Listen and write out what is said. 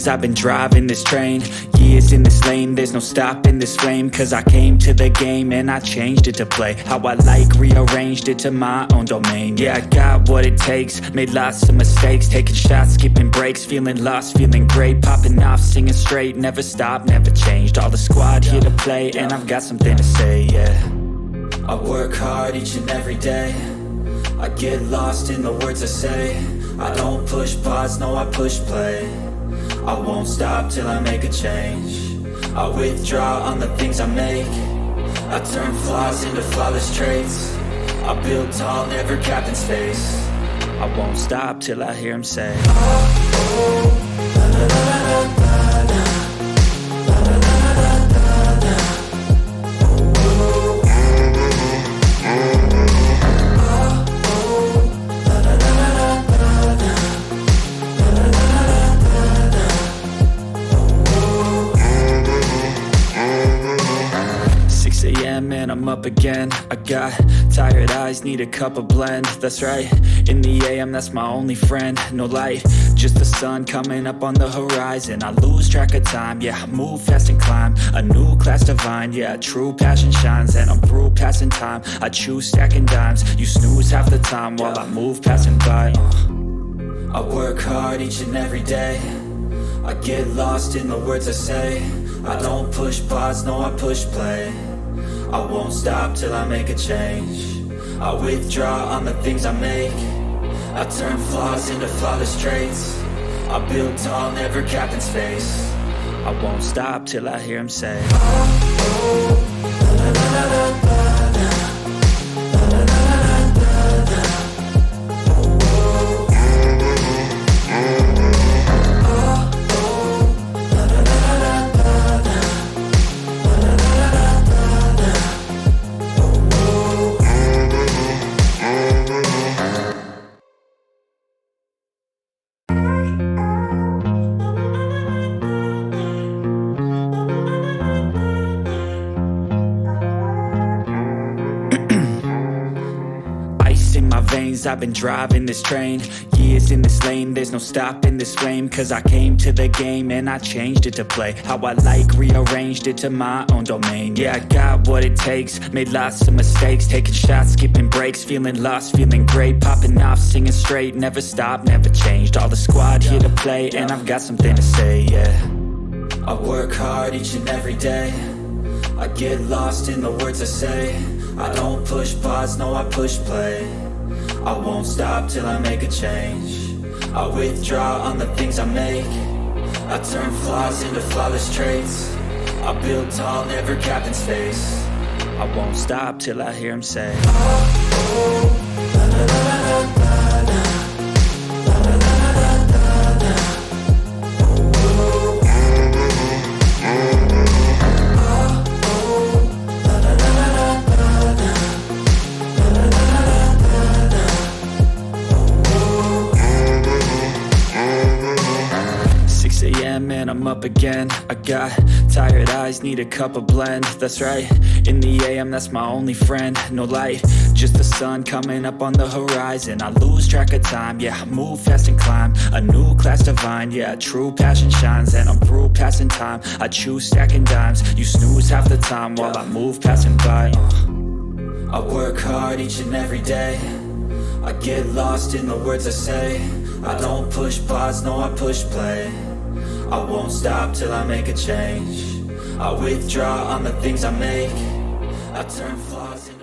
veins, I've been driving this train. Years in this lane, there's no stopping this flame. Cause I came to the game and I changed it to play how I like, rearranged it to my own domain. Yeah, I got what it takes, made lots of mistakes, taking shots, skipping breaks, feeling lost, feeling great, popping off, singing straight, never stopped, never changed. All the squad here to play, and I've got something to say, yeah. I work hard each and every day, I get lost in the words I say. I don't push pause, no I push play. I won't stop till I make a change. I withdraw on the things I make. I turn flaws into flawless traits. I build tall, never capped in space. I won't stop till I hear him say, oh, la, la, la, la, la. Man, I'm up again. I got tired eyes, need a cup of blend. That's right, in the AM, that's my only friend. No light, just the sun coming up on the horizon. I lose track of time, yeah, I move fast and climb a new class divine, yeah, true passion shines. And I'm through passing time, I choose stacking dimes. You snooze half the time while I move passing by. I work hard each and every day, I get lost in the words I say. I don't push pause, no I push play. I won't stop till I make a change. I withdraw on the things I make. I turn flaws into flawless traits. I build tall, never capped in space. I won't stop till I hear him say, oh, la, la, la, la, la. I've been driving this train, years in this lane, there's no stopping this flame. Cause I came to the game and I changed it to play how I like, rearranged it to my own domain. Yeah, I got what it takes, made lots of mistakes, taking shots, skipping breaks, feeling lost, feeling great, popping off, singing straight, never stopped, never changed. All the squad here to play, and I've got something to say, yeah. I work hard each and every day, I get lost in the words I say. I don't push pause, no I push play. I won't stop till I make a change. I withdraw on the things I make. I turn flaws into flawless traits. I build tall, never capped in space. I won't stop till I hear him say, oh, la, la, la, la, la. Man, I'm up again. I got tired eyes, need a cup of blend. That's right, in the AM, that's my only friend. No light, just the sun coming up on the horizon. I lose track of time, yeah, I move fast and climb a new class divine, yeah, true passion shines. And I'm through passing time, I choose stacking dimes. You snooze half the time while I move passing by. I work hard each and every day, I get lost in the words I say. I don't push pause, no I push play. I won't stop till I make a change. I withdraw on the things I make. I turn flaws into